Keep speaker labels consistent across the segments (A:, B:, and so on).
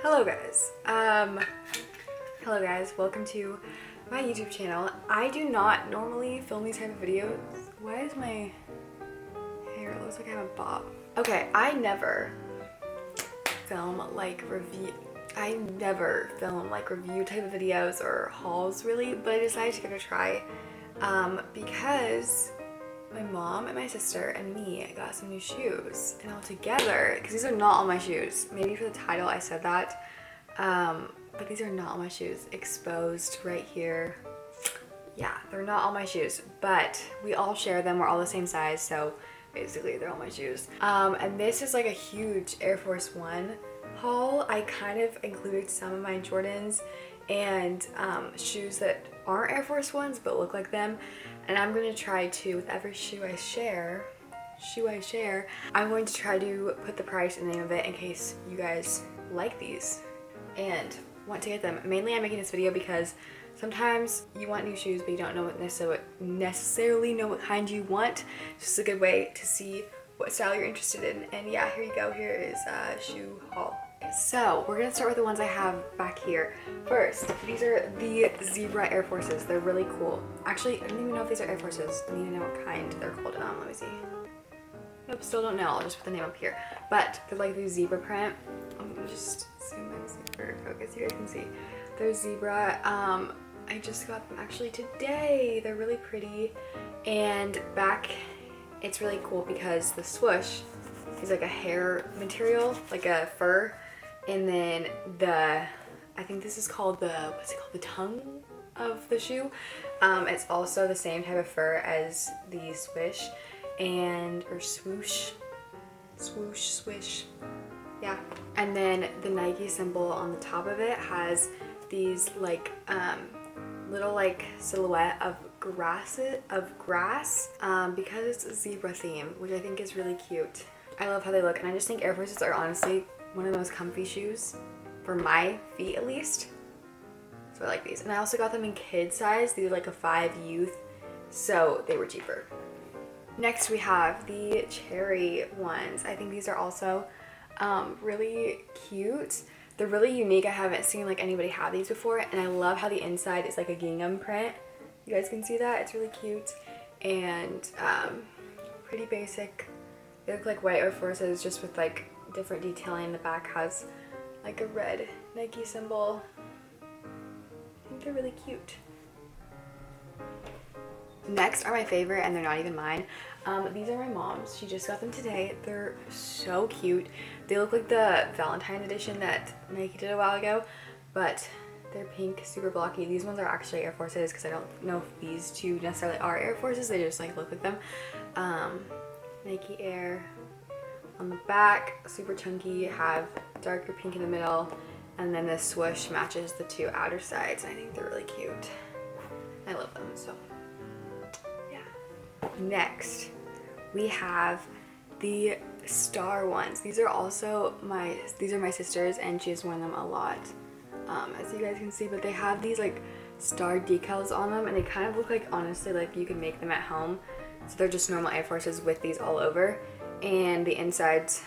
A: Hello guys. Hello guys, welcome to my YouTube channel. I do not normally film these type of videos. Why is my hair, it looks like I have a bob. Okay, I never film like review type of videos or hauls really, but I decided to give it a try because my mom and my sister and me got some new shoes, and all together, because these are not all my shoes. Maybe for the title I said that, but these are not all my shoes. Exposed right here. Yeah, they're not all my shoes, but we all share them. We're all the same size, so basically they're all my shoes. And this is like a huge Air Force One haul. I kind of included some of my Jordans and shoes that aren't Air Force Ones but look like them, and I'm going to try to, with every shoe I share, I'm going to try to put the price and the name of it in case you guys like these and want to get them. Mainly I'm making this video because sometimes you want new shoes but you don't know necessarily know what kind you want. It's just a good way to see what style you're interested in. And yeah, here you go. Here is a shoe haul. So we're gonna start with the ones I have back here. First, these are the Zebra Air Forces. They're really cool. Actually, I don't even know if these are Air Forces. I need to know what kind they're called. Let me see. Nope, still don't know. I'll just put the name up here. But they're like these zebra print. I'm gonna just zoom in super focus so you guys can see. They're zebra. I just got them actually today. They're really pretty. And back, it's really cool because the swoosh is like a hair material, like a fur. And then I think this is called what's it called? The tongue of the shoe. It's also the same type of fur as the swish or swoosh, swish. Yeah. And then the Nike symbol on the top of it has these like little like silhouette of grass because it's a zebra theme, which I think is really cute. I love how they look, and I just think Air Forces are honestly one of the most comfy shoes for my feet at least. So I like these. And I also got them in kid size. These are like a 5 youth, so they were cheaper. Next we have the cherry ones. I think these are also really cute. They're really unique. I haven't seen like anybody have these before, and I love how the inside is like a gingham print. You guys can see that. It's really cute and pretty basic. They look like white Air Forces just with like different detailing. The back has like a red Nike symbol. I think they're really cute. Next are my favorite, and they're not even mine. These are my mom's. She just got them today. They're so cute. They look like the Valentine's edition that Nike did a while ago, but they're pink, super blocky. These ones are actually Air Forces because I don't know if these two necessarily are Air Forces. They just like look like them. Nike Air on the back, super chunky, have darker pink in the middle, and then the swoosh matches the two outer sides. I think they're really cute. I love them, so yeah. Next, we have the star ones. These are my sister's, and she has worn them a lot, as you guys can see, but they have these like star decals on them, and they kind of look like, honestly, like you could make them at home. So they're just normal Air Forces with these all over, and the inside's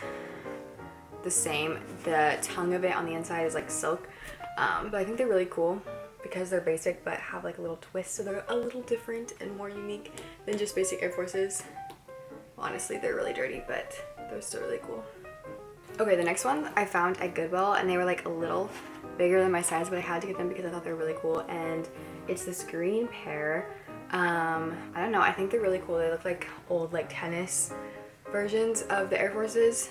A: the same. The tongue of it on the inside is like silk, but I think they're really cool because they're basic but have like a little twist, so they're a little different and more unique than just basic Air Forces. Honestly, they're really dirty, but they're still really cool. Okay, the next one I found at Goodwill, and they were like a little bigger than my size, but I had to get them because I thought they were really cool, and it's this green pair. I don't know, I think they're really cool. They look like old like tennis versions of the Air Forces.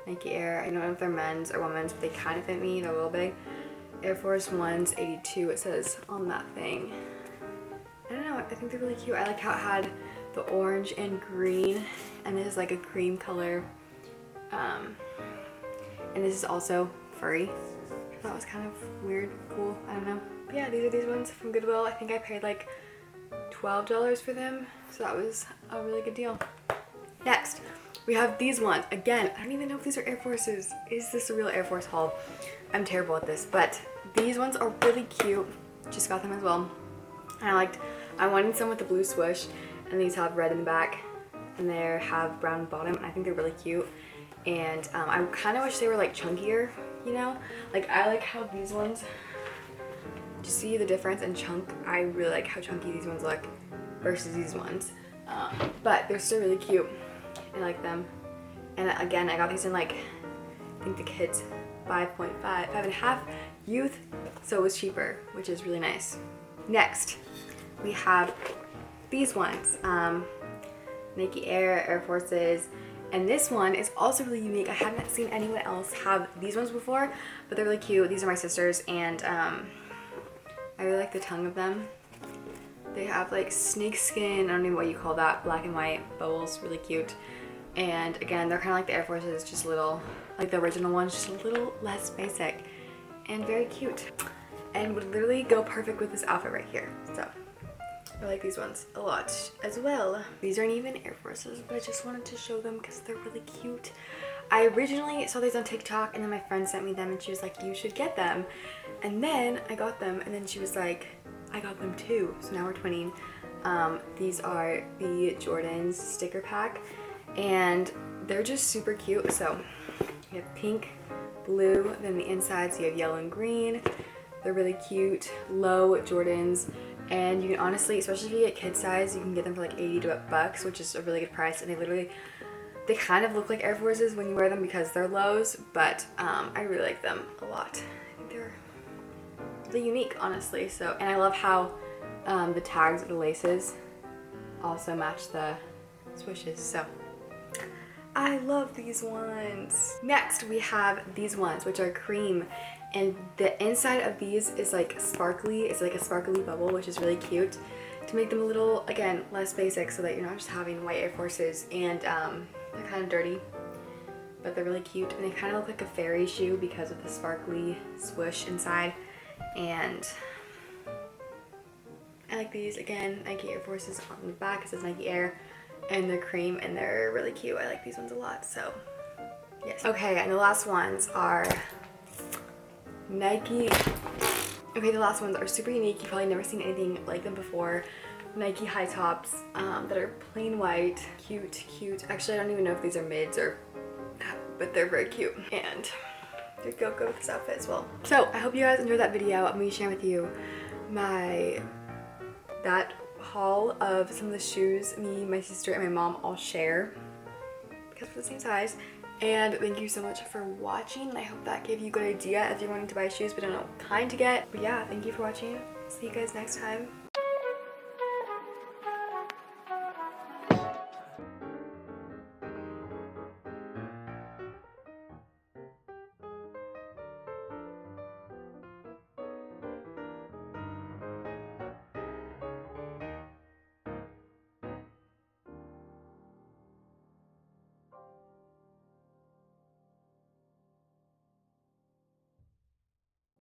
A: Nike Air, I don't know if they're men's or women's, but they kind of fit me. They're a little big. Air Force Ones 82, it says on that thing. I don't know, I think they're really cute. I like how it had the orange and green, and this is like a cream color. And this is also furry. I thought it was kind of weird, cool, I don't know. But yeah, these are these ones from Goodwill. I think I paid like $12 for them, so that was a really good deal. Next, we have these ones. Again, I don't even know if these are Air Forces. Is this a real Air Force haul? I'm terrible at this, but these ones are really cute. Just got them as well. And I wanted some with the blue swoosh, and these have red in the back, and they have brown bottom, and I think they're really cute. And I kind of wish they were like chunkier, you know? Like I like how these ones, do you see the difference in chunk? I really like how chunky these ones look versus these ones. But they're still really cute. I like them. And again, I got these in like, I think the kids 5.5 youth, so it was cheaper, which is really nice. Next, we have these ones, Nike Air Forces, and this one is also really unique. I haven't seen anyone else have these ones before, but they're really cute. These are my sister's, and I really like the tongue of them. They have like snake skin, I don't know what you call that, black and white bubbles, really cute. And again, they're kind of like the Air Forces, just a little, like the original ones, just a little less basic and very cute. And would literally go perfect with this outfit right here. So I like these ones a lot as well. These aren't even Air Forces, but I just wanted to show them because they're really cute. I originally saw these on TikTok and then my friend sent me them and she was like, you should get them. And then I got them and then she was like, I got them too. So now we're twinning. These are the Jordans sticker pack and they're just super cute. So you have pink, blue, then the insides you have yellow and green. They're really cute, low Jordans. And you can honestly, especially if you get kid size, you can get them for like $80 which is a really good price. And they kind of look like Air Forces when you wear them because they're lows, but I really like them a lot. I think they're really unique, honestly. So, and I love how the tags of the laces also match the swooshes. So I love these ones. Next, we have these ones, which are cream. And the inside of these is like sparkly. It's like a sparkly bubble, which is really cute to make them a little, again, less basic so that you're not just having white Air Forces. And they're kind of dirty, but they're really cute. And they kind of look like a fairy shoe because of the sparkly swoosh inside. And I like these. Again, Nike Air Forces on the back. It says Nike Air. And they're cream and they're really cute. I like these ones a lot, so yes. Okay, and the last ones are Nike. Okay, the last ones are super unique. You've probably never seen anything like them before. Nike high tops that are plain white. Cute, cute. Actually, I don't even know if these are mids or, but they're very cute. And they go with this outfit as well. So I hope you guys enjoyed that video. I'm gonna be sharing with you that haul of some of the shoes me, my sister, and my mom all share because we're the same size. And thank you so much for watching. I hope that gave you a good idea if you're wanting to buy shoes but don't know what kind to get. But yeah, thank you for watching. See you guys next time.